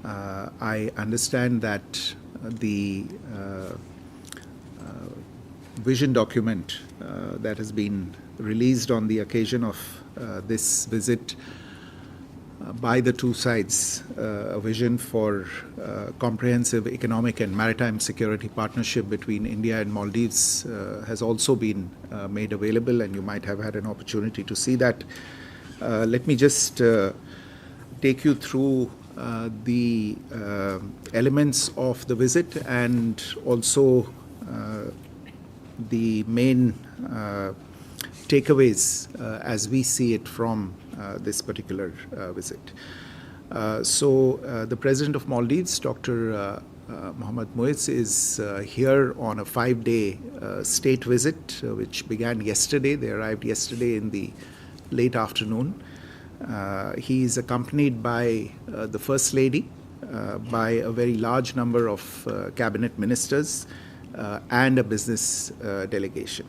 I understand that the vision document that has been released on the occasion of this visit by the two sides, a vision for comprehensive economic and maritime security partnership between India and Maldives has also been made available, and you might have had an opportunity to see that. Let me just take you through the elements of the visit and also the main takeaways as we see it from this particular visit. The President of Maldives, Dr. Mohammed Muiz, is here on a 5-day state visit, which began yesterday. They arrived yesterday in the late afternoon. He is accompanied by the First Lady, by a very large number of cabinet ministers, and a business delegation.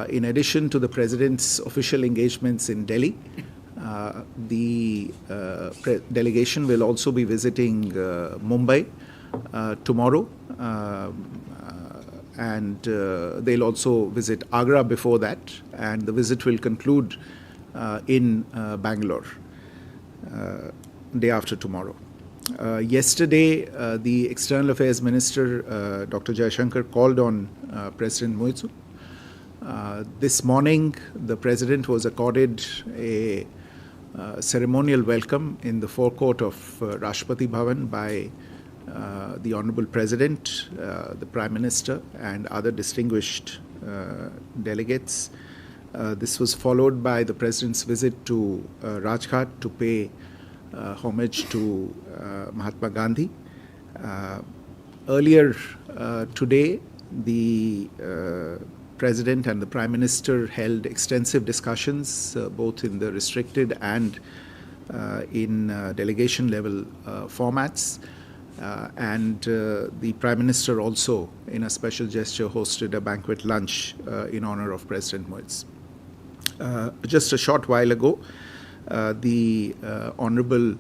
In addition to the President's official engagements in Delhi, the delegation will also be visiting Mumbai tomorrow, and they'll also visit Agra before that, and the visit will conclude in Bangalore day after tomorrow. Yesterday, the External Affairs Minister, Dr. Jaishankar, called on President Muiz. This morning, the President was accorded a ceremonial welcome in the forecourt of Rashtrapati Bhavan by the Honorable President, the Prime Minister, and other distinguished delegates. This was followed by the President's visit to Rajghat to pay homage to Mahatma Gandhi. Earlier today, the President and the Prime Minister held extensive discussions, both in the restricted and in delegation level formats. And the Prime Minister also, in a special gesture, hosted a banquet lunch in honor of President Muiz. Just a short while ago, the Honorable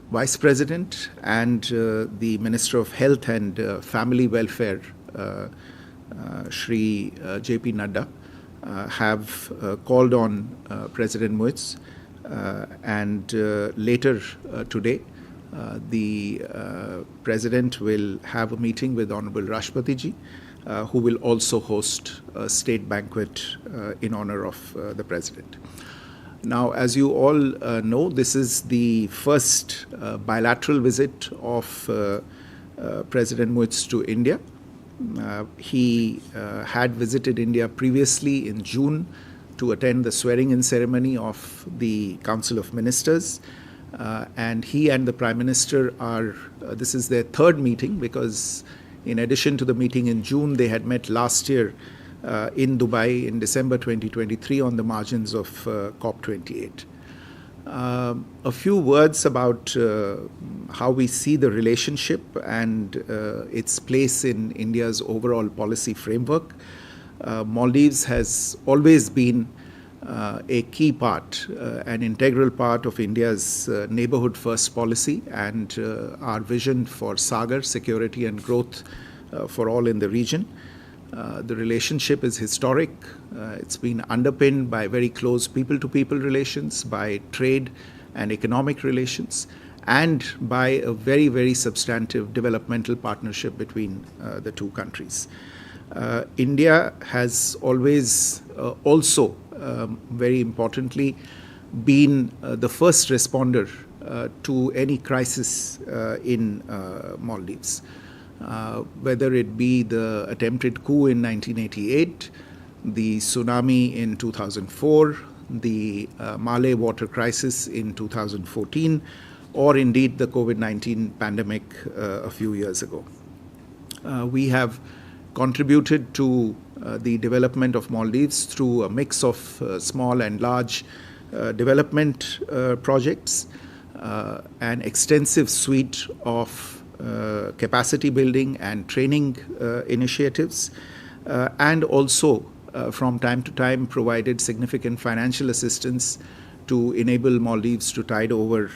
Vice President and the Minister of Health and Family Welfare, Shri J.P. Nadda, have called on President Muiz, and later today, the President will have a meeting with Honorable Rashtrapati Ji, who will also host a state banquet in honor of the President. Now, as you all know, this is the first bilateral visit of President Muiz to India. He had visited India previously in June to attend the swearing-in ceremony of the Council of Ministers. And he and the Prime Minister are, this is their third meeting, because in addition to the meeting in June, they had met last year in Dubai in December 2023 on the margins of COP28. A few words about how we see the relationship and its place in India's overall policy framework. Maldives has always been a key part, an integral part of India's neighborhood first policy and our vision for Sagar, security and growth for all in the region. The relationship is historic. It's been underpinned by very close people-to-people relations, by trade and economic relations, and by a very, very substantive developmental partnership between the two countries. India has always also, very importantly, been the first responder to any crisis in Maldives. Whether it be the attempted coup in 1988, the tsunami in 2004, the Malay water crisis in 2014, or indeed the COVID-19 pandemic a few years ago. We have contributed to the development of Maldives through a mix of small and large development projects, an extensive suite of capacity building and training initiatives, and also from time to time provided significant financial assistance to enable Maldives to tide over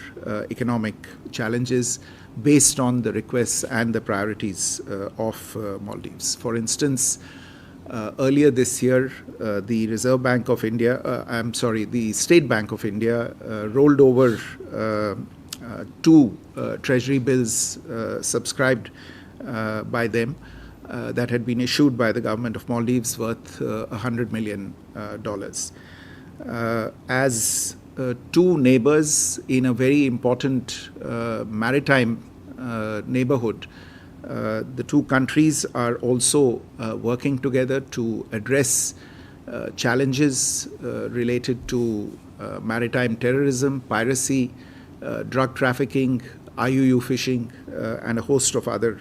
economic challenges based on the requests and the priorities of Maldives. For instance, earlier this year, the Reserve Bank of India, the State Bank of India rolled over two treasury bills subscribed by them that had been issued by the government of Maldives worth $100 million. As two neighbors in a very important maritime neighborhood, the two countries are also working together to address challenges related to maritime terrorism, piracy, drug trafficking, IUU fishing, and a host of other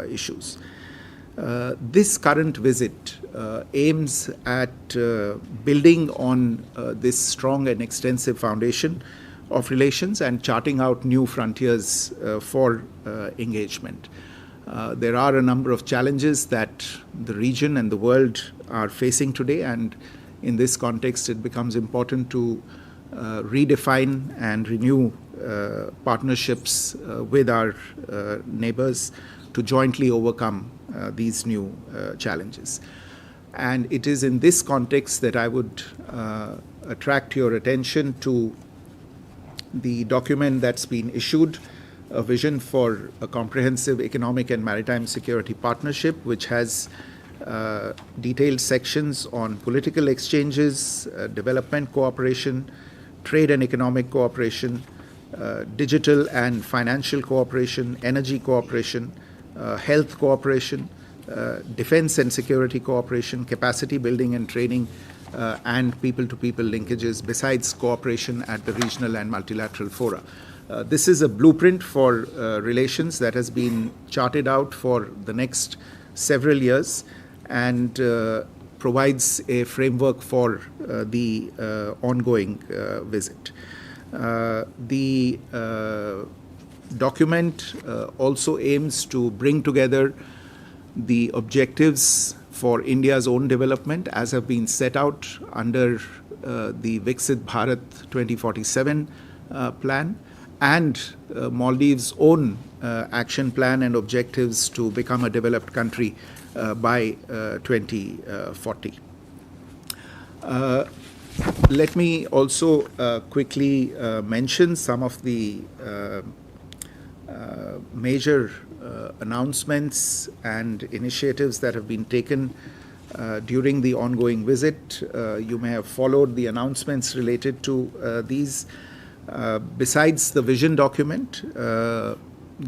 issues. This current visit aims at building on this strong and extensive foundation of relations and charting out new frontiers for engagement. There are a number of challenges that the region and the world are facing today, and in this context, it becomes important to redefine and renew partnerships with our neighbors to jointly overcome these new challenges. And it is in this context that I would attract your attention to the document that's been issued, a vision for a comprehensive economic and maritime security partnership, which has detailed sections on political exchanges, development cooperation, trade and economic cooperation, digital and financial cooperation, energy cooperation, health cooperation, defense and security cooperation, capacity building and training, and people-to-people linkages, besides cooperation at the regional and multilateral fora. This is a blueprint for relations that has been charted out for the next several years and provides a framework for the ongoing visit. The document also aims to bring together the objectives for India's own development as have been set out under the Viksit Bharat 2047 plan and Maldives' own action plan and objectives to become a developed country by 2040. Let me also quickly mention some of the major announcements and initiatives that have been taken during the ongoing visit. You may have followed the announcements related to these. Besides the vision document,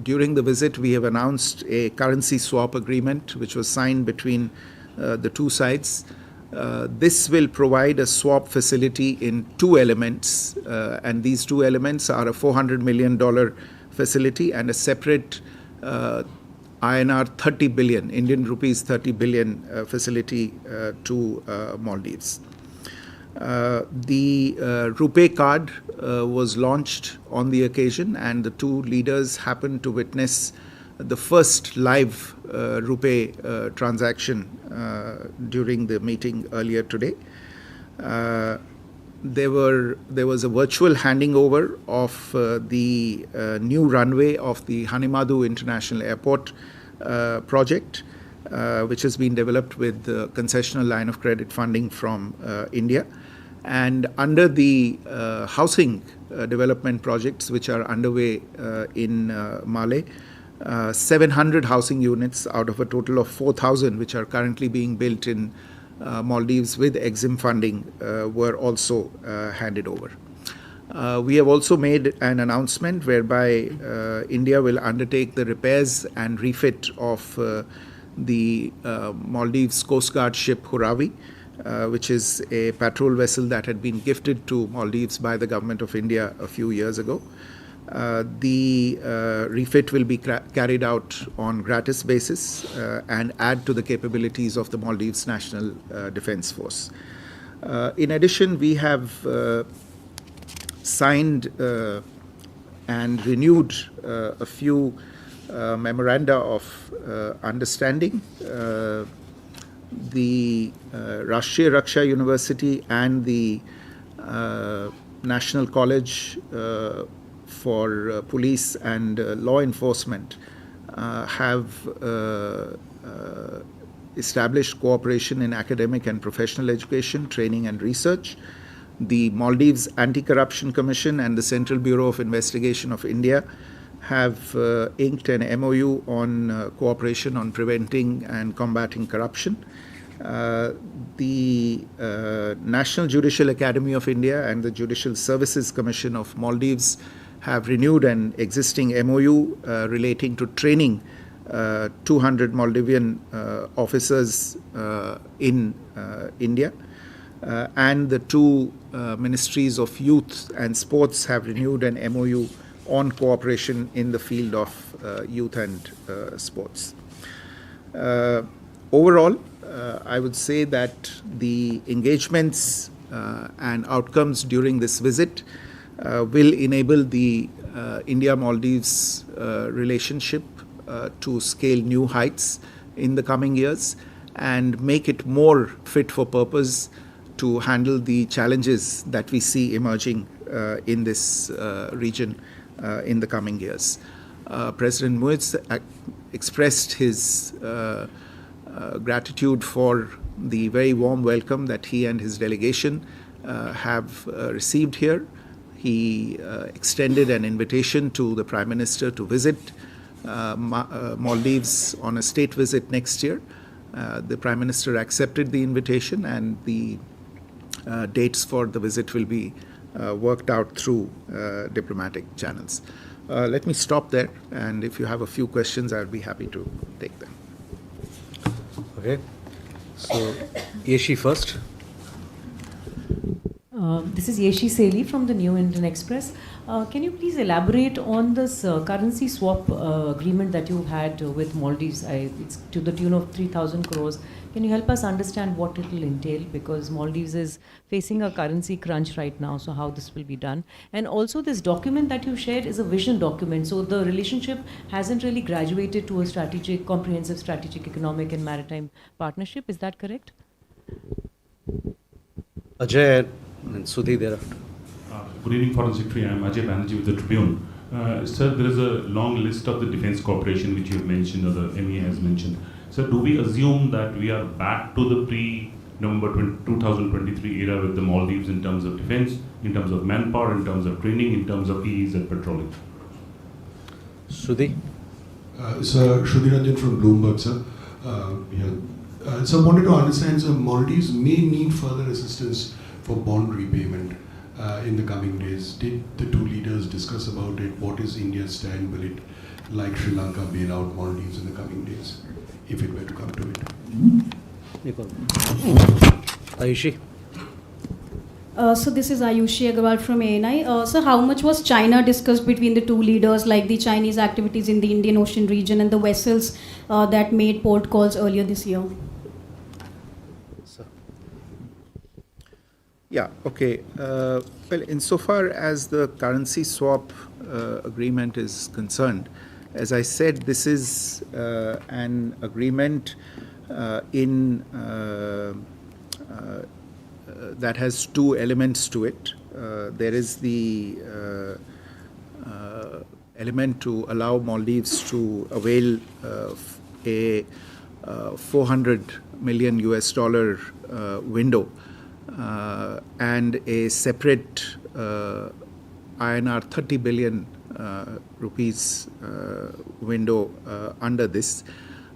during the visit we have announced a currency swap agreement which was signed between the two sides. This will provide a swap facility in two elements, and these two elements are a $400 million facility and a separate INR 30 billion, Indian rupees 30 billion facility to Maldives. The RuPay card was launched on the occasion, and the two leaders happened to witness the first live RuPay transaction during the meeting earlier today. There was a virtual handing over of the new runway of the Hanimadu International Airport project, which has been developed with the concessional line of credit funding from India. And under the housing development projects which are underway in Malé, 700 housing units out of a total of 4,000 which are currently being built in Maldives with EXIM funding were also handed over. We have also made an announcement whereby India will undertake the repairs and refit of the Maldives Coast Guard ship Hurawi, which is a patrol vessel that had been gifted to Maldives by the government of India a few years ago. The refit will be carried out on gratis basis and add to the capabilities of the Maldives National Defense Force. In addition, we have signed and renewed a few memoranda of understanding. The Rashtriya Raksha University and the National College for police and law enforcement have established cooperation in academic and professional education, training and research. The Maldives Anti-Corruption Commission and the Central Bureau of Investigation of India have inked an MOU on cooperation on preventing and combating corruption. The National Judicial Academy of India and the Judicial Services Commission of Maldives have renewed an existing MOU relating to training 200 Maldivian officers in India. And the two ministries of youth and sports have renewed an MOU on cooperation in the field of youth and sports. Overall, I would say that the engagements and outcomes during this visit will enable the India-Maldives relationship to scale new heights in the coming years and make it more fit for purpose to handle the challenges that we see emerging in this region in the coming years. President Muiz expressed his gratitude for the very warm welcome that he and his delegation have received here. He extended an invitation to the Prime Minister to visit Maldives on a state visit next year. The Prime Minister accepted the invitation, and the dates for the visit will be worked out through diplomatic channels. Let me stop there, and if you have a few questions, I would be happy to take them. Okay, so Yeshi first. This is Yeshi Seli from the New Indian Express. Can you please elaborate on this currency swap agreement that you had with Maldives? It's to the tune of 3,000 crores. Can you help us understand what it will entail? Because Maldives is facing a currency crunch right now, so how this will be done? And also this document that you shared is a vision document, so the relationship hasn't really graduated to a strategic, comprehensive strategic, economic and maritime partnership. Is that correct? Ajay and Sudhi thereafter. Good evening, Foreign Secretary. I am Ajay Banerjee with the Tribune. Sir, there is a long list of the defense cooperation which you have mentioned, or the MEA has mentioned. Sir, do we assume that we are back to the pre-November 2023 era with the Maldives in terms of defense, in terms of manpower, in terms of training, in terms of EEZ patrolling? Sudhi? Sir, Shruti Ranjan from Bloomberg, sir. So I wanted to understand, sir, Maldives may need further assistance for bond repayment in the coming days. Did the two leaders discuss about it? What is India's stand? Will it, like Sri Lanka, bail out Maldives in the coming days, if it were to come to it? Ayushi? So this is Ayushi Agarwal from ANI. So how much was China discussed between the two leaders, like the Chinese activities in the Indian Ocean region and the vessels that made port calls earlier this year? Yeah, okay. Well, insofar as the currency swap agreement is concerned, as I said, this is an agreement that has two elements to it. There is the element to allow Maldives to avail a $400 million window and a separate INR 30 billion rupees window under this.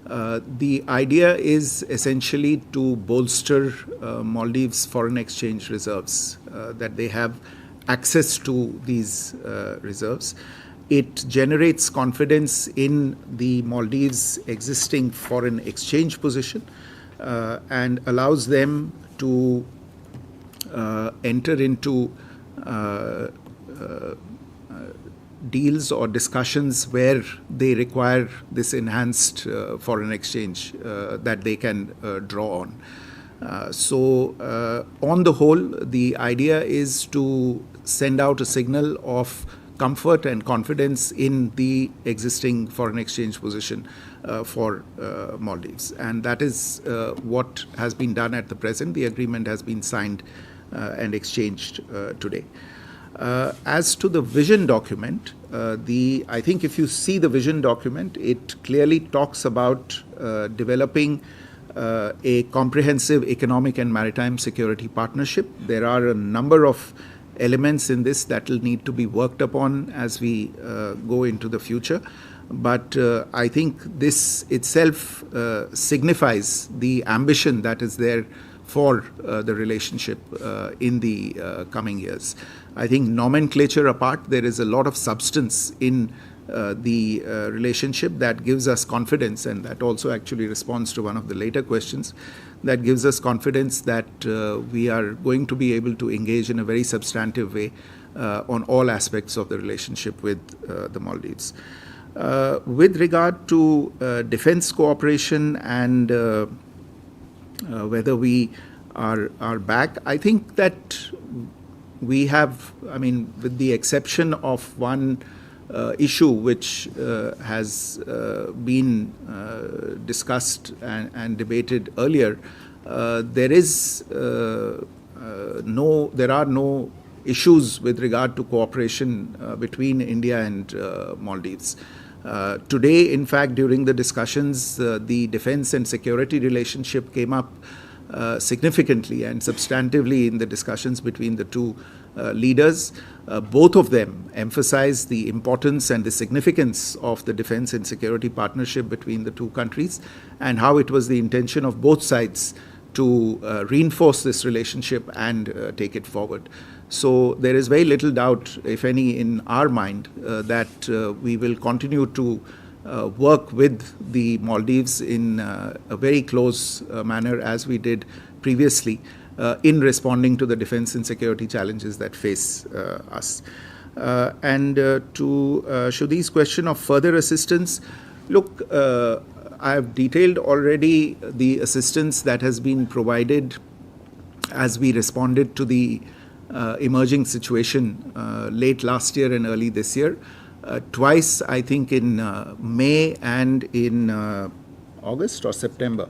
The idea is essentially to bolster Maldives' foreign exchange reserves, that they have access to these reserves. It generates confidence in the Maldives' existing foreign exchange position and allows them to enter into deals or discussions where they require this enhanced foreign exchange that they can draw on. So on the whole, the idea is to send out a signal of comfort and confidence in the existing foreign exchange position for Maldives. And that is what has been done at the present. The agreement has been signed and exchanged today. As to the vision document, I think if you see the vision document, it clearly talks about developing a comprehensive economic and maritime security partnership. There are a number of elements in this that will need to be worked upon as we go into the future. But I think this itself signifies the ambition that is there for the relationship in the coming years. I think nomenclature apart, there is a lot of substance in the relationship that gives us confidence, and that also actually responds to one of the later questions, that gives us confidence that we are going to be able to engage in a very substantive way on all aspects of the relationship with the Maldives. With regard to defense cooperation and whether we are back, I think that we have, I mean, with the exception of one issue which has been discussed and debated earlier, there are no issues with regard to cooperation between India and Maldives. Today, in fact, during the discussions, the defense and security relationship came up significantly and substantively in the discussions between the two leaders. Both of them emphasized the importance and the significance of the defense and security partnership between the two countries, and how it was the intention of both sides to reinforce this relationship and take it forward. So there is very little doubt, if any, in our mind that we will continue to work with the Maldives in a very close manner as we did previously in responding to the defense and security challenges that face us. And to Shudhi's question of further assistance, look, I have detailed already the assistance that has been provided as we responded to the emerging situation late last year and early this year. Twice, I think in May and in August or September.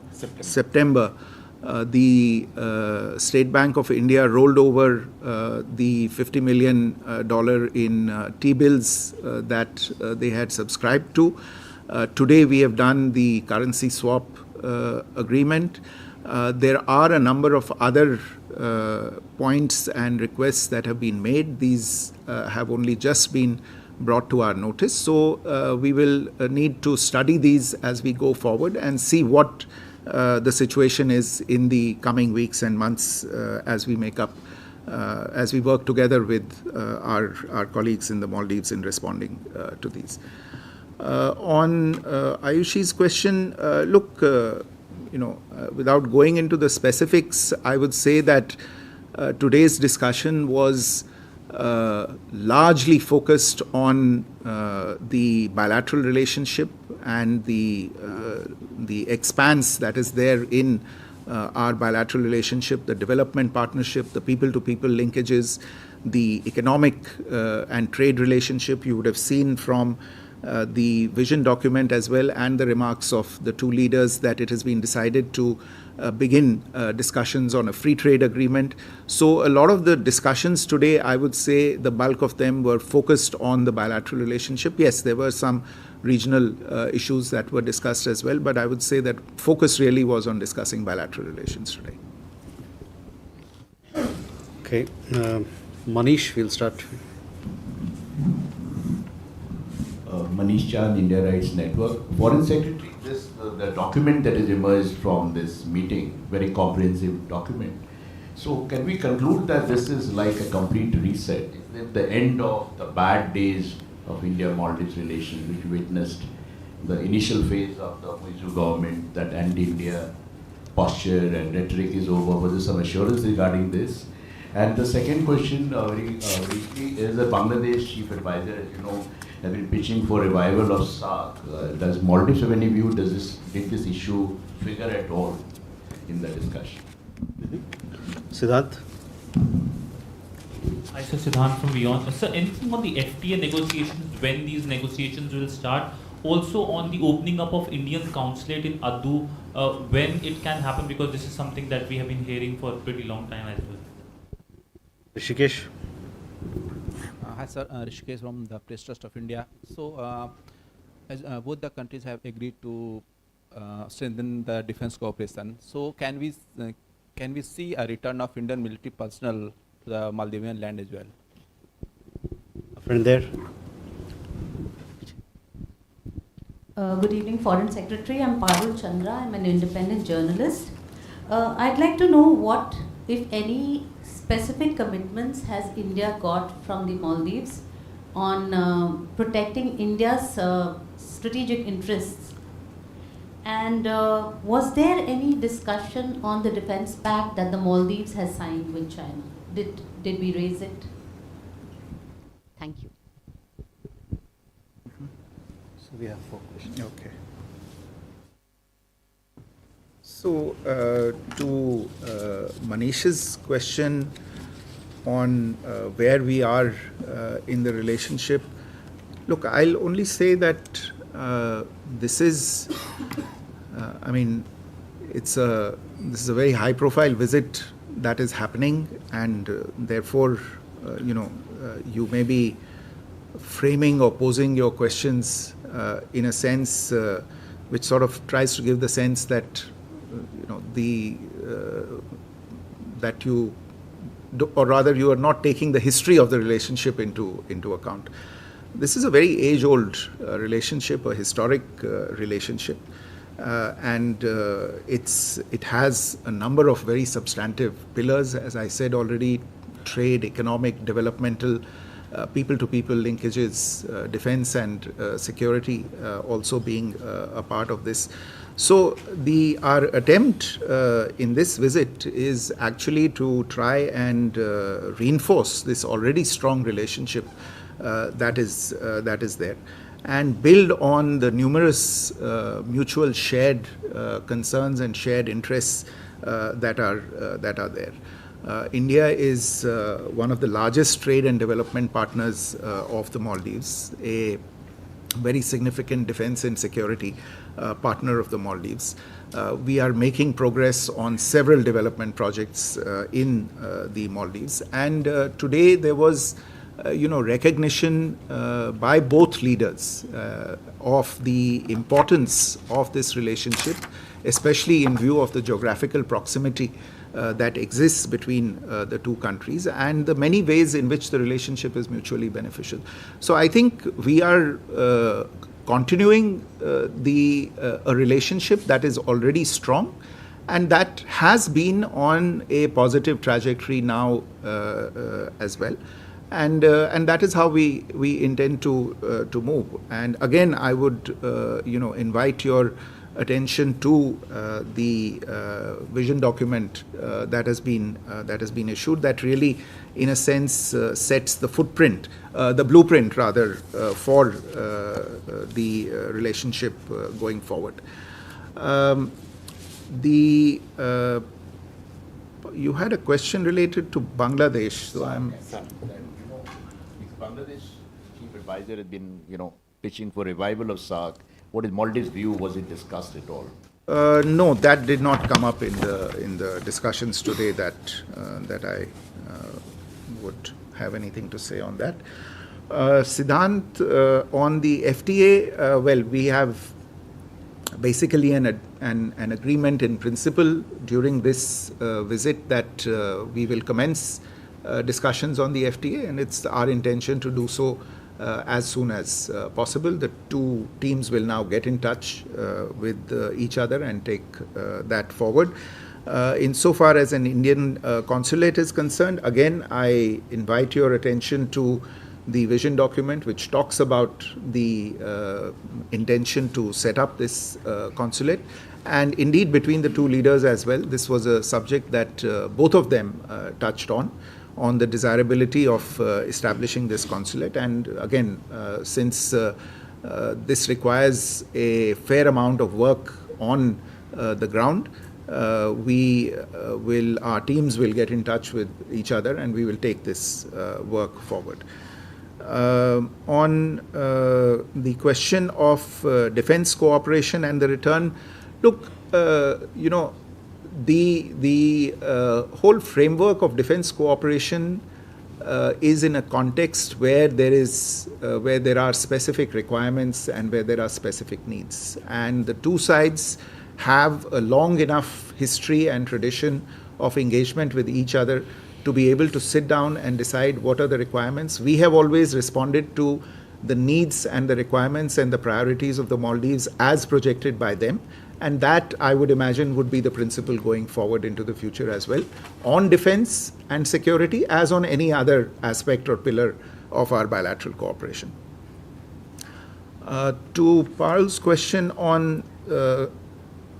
The State Bank of India rolled over the $50 million in T-bills that they had subscribed to. Today we have done the currency swap agreement. There are a number of other points and requests that have been made. These have only just been brought to our notice. So we will need to study these as we go forward and see what the situation is in the coming weeks and months as we make up, as we work together with our colleagues in the Maldives in responding to these. On Ayushi's question, look, without going into the specifics, I would say that today's discussion was largely focused on the bilateral relationship and the expanse that is there in our bilateral relationship, the development partnership, the people-to-people linkages, the economic and trade relationship. You would have seen from the vision document as well and the remarks of the two leaders that it has been decided to begin discussions on a free trade agreement. So a lot of the discussions today, I would say the bulk of them were focused on the bilateral relationship. Yes, there were some regional issues that were discussed as well, but I would say that focus really was on discussing bilateral relations today. Okay. Manish, we'll start. Manish Chand, India Rights Network. Foreign Secretary, the document that has emerged from this meeting, very comprehensive document. So can we conclude that this is like a complete reset? Is it the end of the bad days of India-Maldives relations, which witnessed the initial phase of the Muizu government, that anti-India posture and rhetoric is over? Was there some assurance regarding this? And the second question, very briefly, is the Bangladesh chief advisor, as you know, have been pitching for revival of SAARC. Does Maldives have any view? Did this issue figure at all in the discussion? Siddharth? Hi, sir, Siddharth from Beyond. Sir, anything on the FTA negotiations, when these negotiations will start? Also on the opening up of Indian consulate in Addu, when it can happen, because this is something that we have been hearing for a pretty long time as well. Rishikesh? Hi, sir. Rishikesh from the Press Trust of India. So, as both the countries have agreed to strengthen the defense cooperation, so can we see a return of Indian military personnel to the Maldivian land as well? A friend there. Good evening, Foreign Secretary. I'm Parul Chandra. I'm an independent journalist. I'd like to know what, if any, specific commitments has India got from the Maldives on protecting India's strategic interests? And was there any discussion on the defense pact that the Maldives has signed with China? Did we raise it? Thank you. So we have 4 questions. Okay. So, to Manish's question on where we are in the relationship, look, I'll only say that this is, this is a very high-profile visit that is happening, and therefore, you may be framing or posing your questions in a sense which sort of tries to give the sense that that you do, or rather you are not taking the history of the relationship into account. This is a very age-old relationship, a historic relationship, and it has a number of very substantive pillars, as I said already: trade, economic, developmental, people-to-people linkages, defense and security also being a part of this. So our attempt in this visit is actually to try and reinforce this already strong relationship that is there, and build on the numerous mutual shared concerns and shared interests that are there. India is one of the largest trade and development partners of the Maldives, a very significant defense and security partner of the Maldives. We are making progress on several development projects in the Maldives, and today there was recognition by both leaders of the importance of this relationship, especially in view of the geographical proximity that exists between the two countries and the many ways in which the relationship is mutually beneficial. So I think we are continuing a relationship that is already strong and that has been on a positive trajectory now as well. And that is how we intend to move. And again, I would invite your attention to the vision document that has been issued, that really, in a sense, sets the footprint, the blueprint rather, for the relationship going forward. You had a question related to Bangladesh, so I'm. Bangladesh chief advisor has been, pitching for revival of SAARC. What is Maldives' view? Was it discussed at all? No, that did not come up in the discussions today. That I would have anything to say on that. Siddhant, on the FTA, well, we have basically an agreement in principle during this visit that we will commence discussions on the FTA, and it's our intention to do so as soon as possible. The two teams will now get in touch with each other and take that forward. Insofar as an Indian consulate is concerned, again, I invite your attention to the vision document, which talks about the intention to set up this consulate. And indeed, between the two leaders as well, this was a subject that both of them touched on the desirability of establishing this consulate. And again, since this requires a fair amount of work on the ground, our teams will get in touch with each other and we will take this work forward. On the question of defense cooperation and the return, look, the whole framework of defense cooperation is in a context where there are specific requirements and where there are specific needs. And the two sides have a long enough history and tradition of engagement with each other to be able to sit down and decide what are the requirements. We have always responded to the needs and the requirements and the priorities of the Maldives as projected by them. And that, I would imagine, would be the principle going forward into the future as well, on defense and security, as on any other aspect or pillar of our bilateral cooperation. To Parul's question on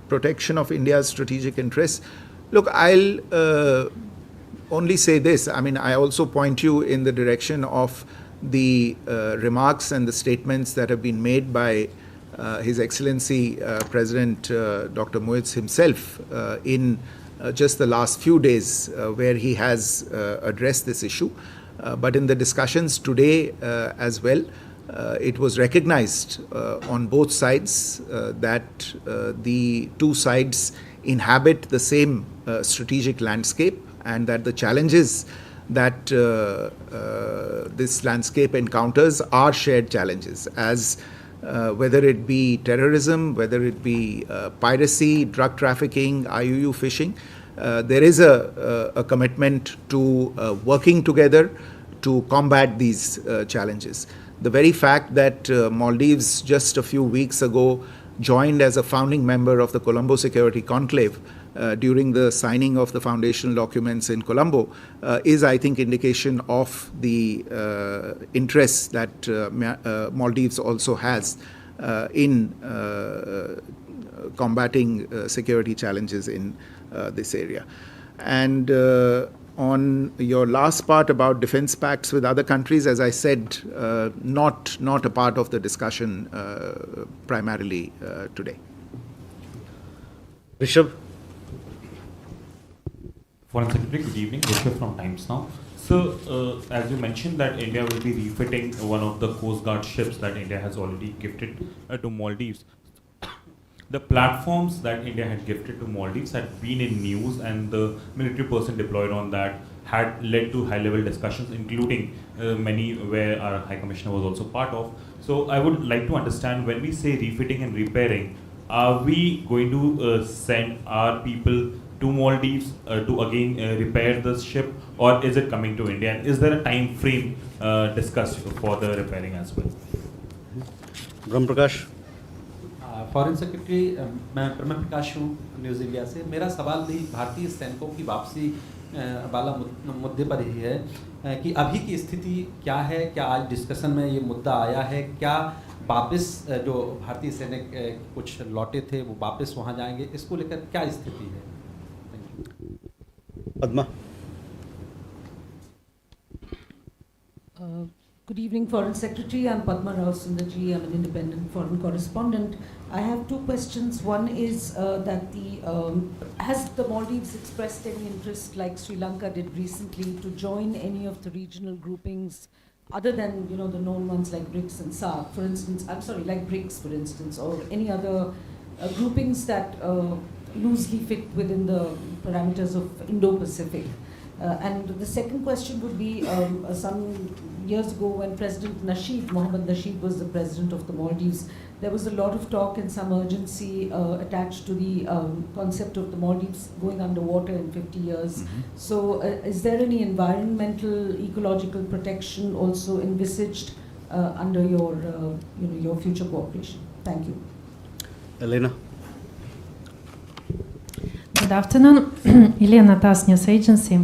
protection of India's strategic interests, look, I'll only say this. I mean, I also point you in the direction of the remarks and the statements that have been made by His Excellency President Dr. Moitz himself in just the last few days where he has addressed this issue. But in the discussions today as well, it was recognized on both sides that the two sides inhabit the same strategic landscape, and that the challenges that this landscape encounters are shared challenges, as whether it be terrorism, whether it be piracy, drug trafficking, IUU fishing. There is a commitment to working together to combat these challenges. The very fact that Maldives just a few weeks ago joined as a founding member of the Colombo Security Conclave during the signing of the foundational documents in Colombo is, I think, indication of the interests that Maldives also has in combating security challenges in this area. And on your last part about defense pacts with other countries, as I said, not a part of the discussion primarily today. Rishabh. Foreign Secretary, good evening. Rishabh from Times Now. So, as you mentioned that India will be refitting one of the Coast Guard ships that India has already gifted to Maldives. The platforms that India had gifted to Maldives had been in news, and the military person deployed on that had led to high-level discussions, including many where our High Commissioner was also part of. So I would like to understand, when we say refitting and repairing, are we going to send our people to Maldives to again repair the ship, or is it coming to India? And is there a time frame discussed for the repairing as well? Brahm Prakash. Foreign secretary, मैं ब्रह्म प्रकाश हूँ news India से। मेरा सवाल भी भारतीय सैनिकों की वापसी वाला मुद्दे पर ही है कि अभी की स्थिति क्या है, क्या आज डिस्कशन में ये मुद्दा आया है, क्या वापस जो भारतीय सैनिक कुछ लौटे थे वो वापस वहाँ जाएंगे, इसको लेकर क्या स्थिति है? Padma. Good evening, Foreign Secretary. I'm Padma Rao Sundarji. I'm an independent foreign correspondent. I have two questions. One is that has the Maldives expressed any interest, like Sri Lanka did recently, to join any of the regional groupings, other than the known ones like BRICS and SAARC, for instance? I'm sorry, like BRICS, for instance, or any other groupings that loosely fit within the parameters of Indo-Pacific. And the second question would be, some years ago when President Mohammed Nasheed was the president of the Maldives, there was a lot of talk and some urgency attached to the concept of the Maldives going underwater in 50 years. Mm-hmm. So is there any environmental, ecological protection also envisaged under your future cooperation? Thank you. Elena. Good afternoon, Elena TASS News Agency.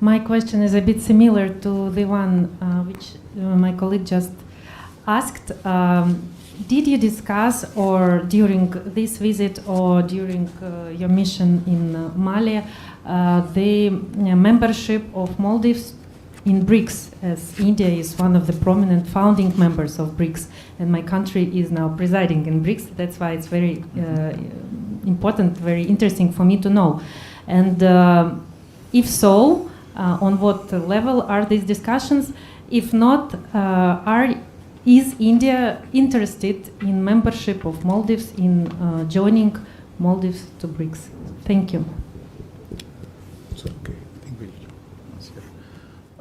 My question is a bit similar to the one which my colleague just asked. Did you discuss, or during this visit or during your mission in Mali, the membership of Maldives in BRICS, as India is one of the prominent founding members of BRICS, and my country is now presiding in BRICS? That's why it's very important, very interesting for me to know. And if so, on what level are these discussions? If not, is India interested in membership of Maldives, in joining Maldives to BRICS? Thank you. It's okay. I think we'll answer.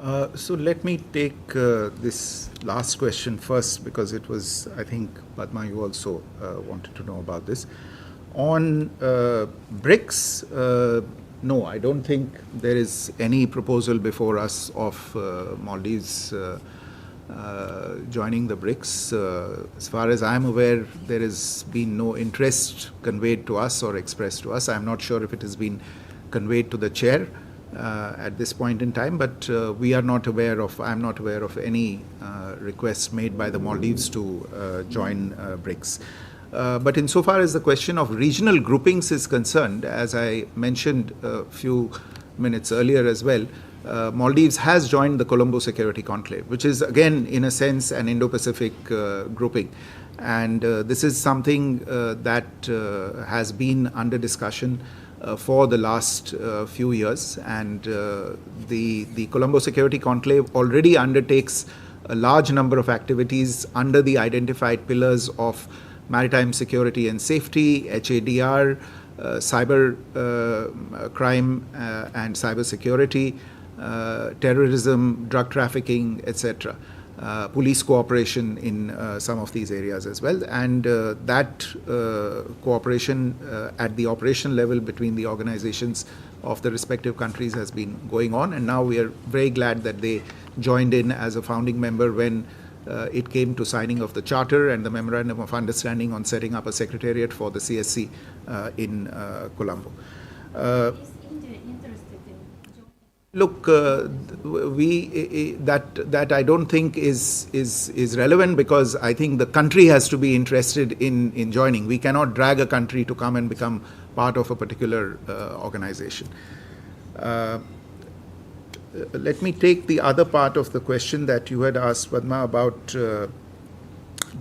So let me take this last question first, because it was, I think, Padma, you also wanted to know about this. On BRICS, no, I don't think there is any proposal before us of Maldives joining the BRICS. As far as I'm aware, there has been no interest conveyed to us or expressed to us. I'm not sure if it has been conveyed to the chair at this point in time, but I'm not aware of any requests made by the Maldives to join BRICS. But insofar as the question of regional groupings is concerned, as I mentioned a few minutes earlier as well, Maldives has joined the Colombo Security Conclave, which is again, in a sense, an Indo-Pacific grouping. And this is something that has been under discussion for the last few years. And the Colombo Security Conclave already undertakes a large number of activities under the identified pillars of maritime security and safety, HADR, cyber crime and cyber security, terrorism, drug trafficking, etc. Police cooperation in some of these areas as well. And that cooperation at the operation level between the organizations of the respective countries has been going on. And now we are very glad that they joined in as a founding member when it came to signing of the charter and the memorandum of understanding on setting up a secretariat for the CSC in Colombo. Look, that I don't think is relevant, because I think the country has to be interested in joining. We cannot drag a country to come and become part of a particular organization. Let me take the other part of the question that you had asked, Padma, about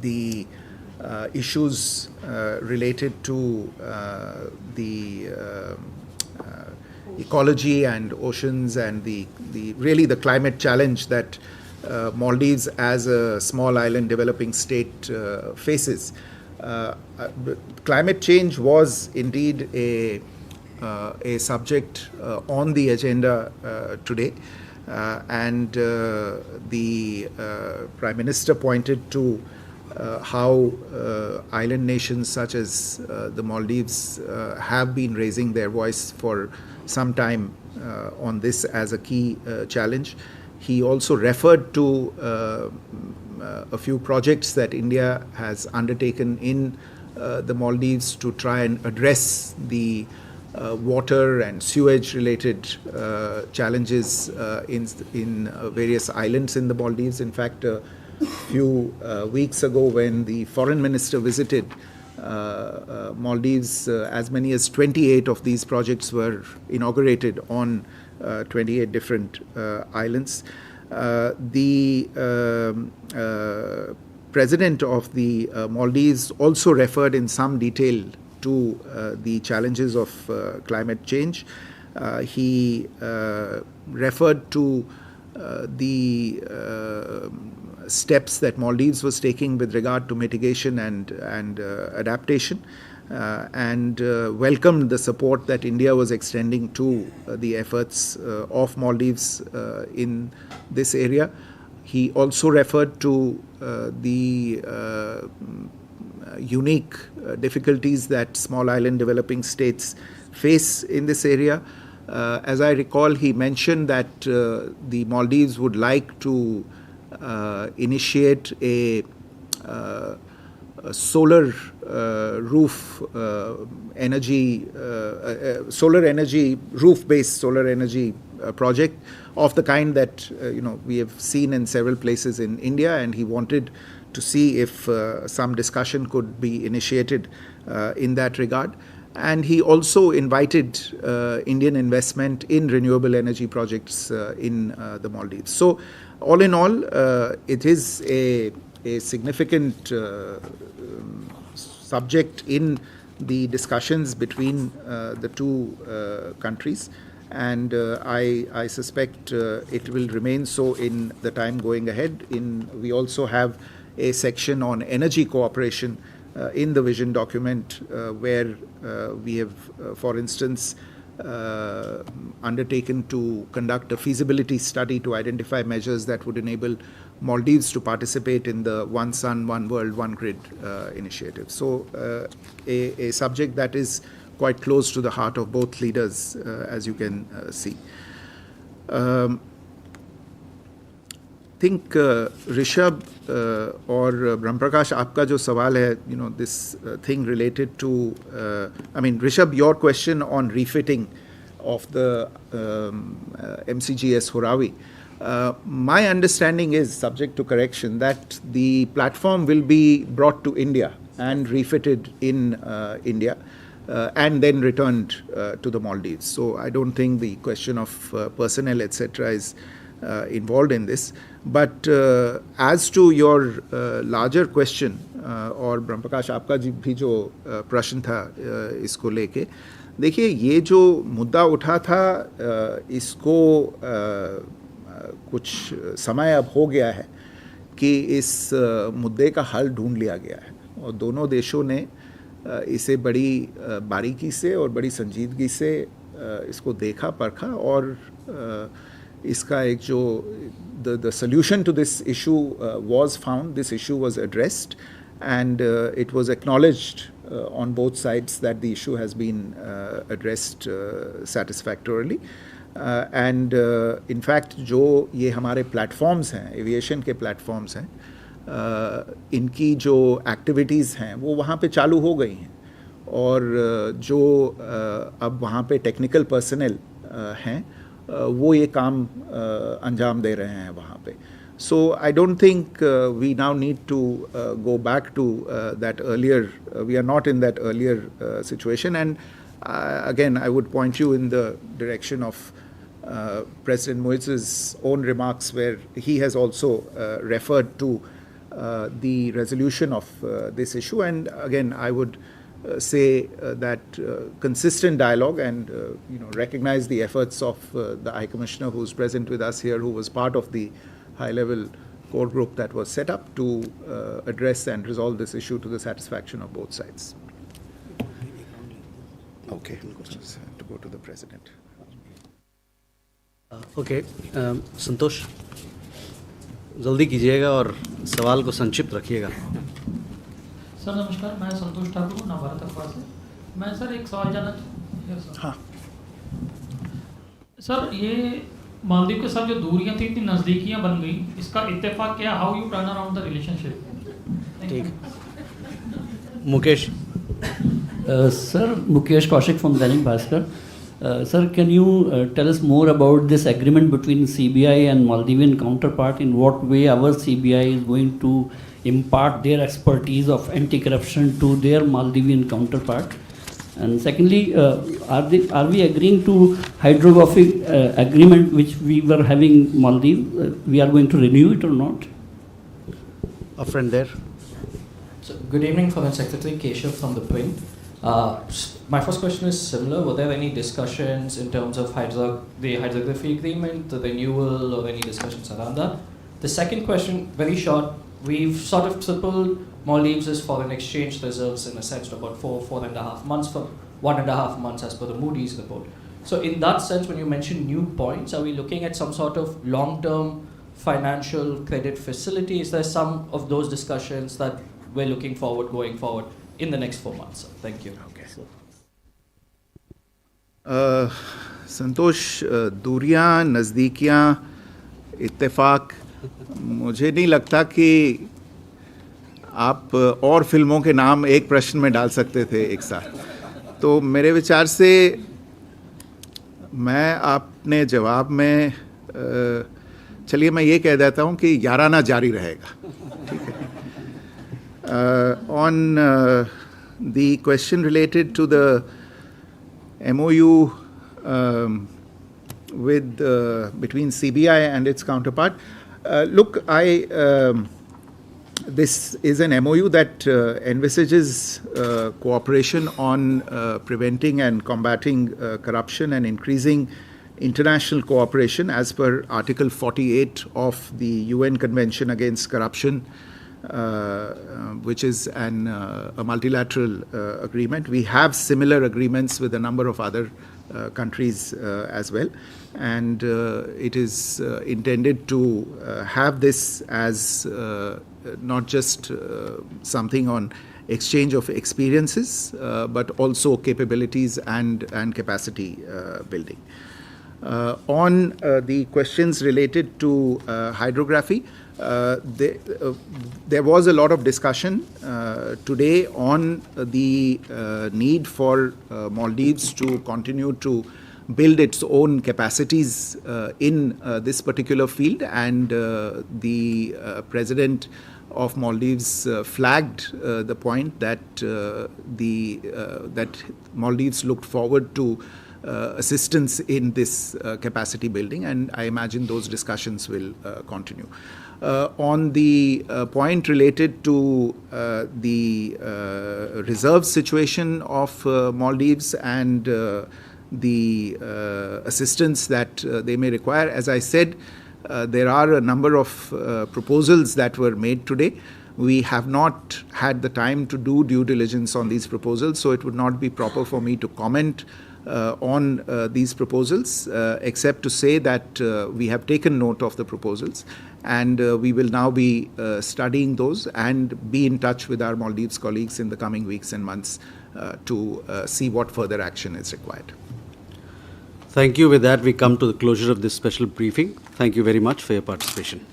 the issues related to the ecology and oceans and really the climate challenge that Maldives as a small island developing state faces. Climate change was indeed a subject on the agenda today, and the Prime Minister pointed to how island nations such as the Maldives have been raising their voice for some time on this as a key challenge. He also referred to a few projects that India has undertaken in the Maldives to try and address the water and sewage related challenges in various islands in the Maldives. In fact, a few weeks ago, when the foreign minister visited Maldives, as many as 28 of these projects were inaugurated on 28 different islands. The president of the Maldives also referred in some detail to the challenges of climate change. He referred to the steps that Maldives was taking with regard to mitigation and adaptation, and welcomed the support that India was extending to the efforts of Maldives in this area. He also referred to the unique difficulties that small island developing states face in this area. As I recall, he mentioned that the Maldives would like to initiate a solar roof energy, roof-based solar energy project of the kind that we have seen in several places in India, and he wanted to see if some discussion could be initiated in that regard. And he also invited Indian investment in renewable energy projects in the Maldives. So, all in all, it is a significant subject in the discussions between the two countries, and I suspect it will remain so in the time going ahead. We also have a section on energy cooperation in the vision document, where we have, for instance, undertaken to conduct a feasibility study to identify measures that would enable Maldives to participate in the One Sun, One World, One Grid initiative. So a subject that is quite close to the heart of both leaders, as you can see. think Rishabh or Brahmprakash, आपका जो सवाल है, this thing related to, Rishabh, your question on refitting of the MCGS Horawi. My understanding is, subject to correction, that the platform will be brought to India and refitted in India and then returned to the Maldives. So I don't think the question of personnel, etc. is involved in this. But as to your larger question, और ब्रह्मप्रकाश आपका भी जो प्रश्न था इसको लेके, देखिए ये जो मुद्दा उठा था इसको कुछ समय अब हो गया है कि इस मुद्दे का हल ढूंढ लिया गया है और दोनों देशों ने इसे बड़ी बारीकी से और बड़ी संजीदगी से इसको देखा परखा और इसका एक जो the solution to this issue was found, this issue was addressed and it was acknowledged on both sides that the issue has been addressed satisfactorily. And in fact जो ये हमारे प्लेटफॉर्म्स हैं, एविएशन के प्लेटफॉर्म्स हैं, इनकी जो activities हैं वो वहाँ पे चालू हो गई हैं और जो अब वहाँ पे टेक्निकल पर्सनल हैं वो ये काम अंजाम दे रहे हैं वहाँ पे. So I don't think we now need to go back to that earlier, we are not in that earlier situation. And again, I would point you in the direction of President Moise's own remarks where he has also referred to the resolution of this issue. And again, I would say that consistent dialogue and recognize the efforts of the High Commissioner who's present with us here, who was part of the high-level core group that was set up to address and resolve this issue to the satisfaction of both sides. Okay, just have to go to the President. Okay, संतोष जल्दी कीजिएगा और सवाल को संक्षिप्त रखिएगा. Sir नमस्कार, मैं संतोष ठाकुर हूँ नवभारत अखबार से. मैं सर एक सवाल जानना चाहूँगा. हाँ सर, ये मालदीव के साथ जो दूरियां थी इतनी नज़दीकियाँ बन गई, इसका इत्तेफाक क्या, how U turn around the relationship? ठीक. Mukesh. Sir, Mukesh Kaushik from Dainik Bhaskar. Sir, can you tell us more about this agreement between CBI and Maldivian counterpart? In what way our CBI is going to impart their expertise of anti-corruption to their Maldivian counterpart? And secondly, are we agreeing to hydrographic agreement which we were having Maldives? We are going to renew it or not? A friend there. So, good evening, Foreign Secretary Keshav from the Print. My first question is similar. Were there any discussions in terms of the hydrography agreement, the renewal, or any discussions around that? The second question, very short. We've sort of tripled Maldives' foreign exchange reserves in a sense to about 4.5 months from 1.5 months as per the Moody's report. So in that sense, when you mention new points, are we looking at some sort of long-term financial credit facility? Is there some of those discussions that we're looking forward, going forward in the next 4 months? Thank you. Okay. संतोष, दूरियां, नज़दीकियां, इत्तेफाक, मुझे नहीं लगता कि आप और फिल्मों के नाम एक प्रश्न में डाल सकते थे एक साथ. तो मेरे विचार से मैं आपने जवाब में चलिए मैं ये कह देता हूँ कि याराना जारी रहेगा. ठीक है. On the question related to the MOU with between CBI and its counterpart, look, this is an MOU that envisages cooperation on preventing and combating corruption and increasing international cooperation as per Article 48 of the UN Convention Against Corruption, which is a multilateral agreement. We have similar agreements with a number of other countries as well. And it is intended to have this as not just something on exchange of experiences, but also capabilities and capacity building. On the questions related to hydrography, there was a lot of discussion today on the need for Maldives to continue to build its own capacities in this particular field, and the President of Maldives flagged the point that that Maldives looked forward to assistance in this capacity building, and I imagine those discussions will continue. On the point related to the reserve situation of Maldives and the assistance that they may require, as I said, there are a number of proposals that were made today. We have not had the time to do due diligence on these proposals, so it would not be proper for me to comment on these proposals, except to say that we have taken note of the proposals, and we will now be studying those and be in touch with our Maldives colleagues in the coming weeks and months to see what further action is required. Thank you. With that, we come to the closure of this special briefing. Thank you very much for your participation.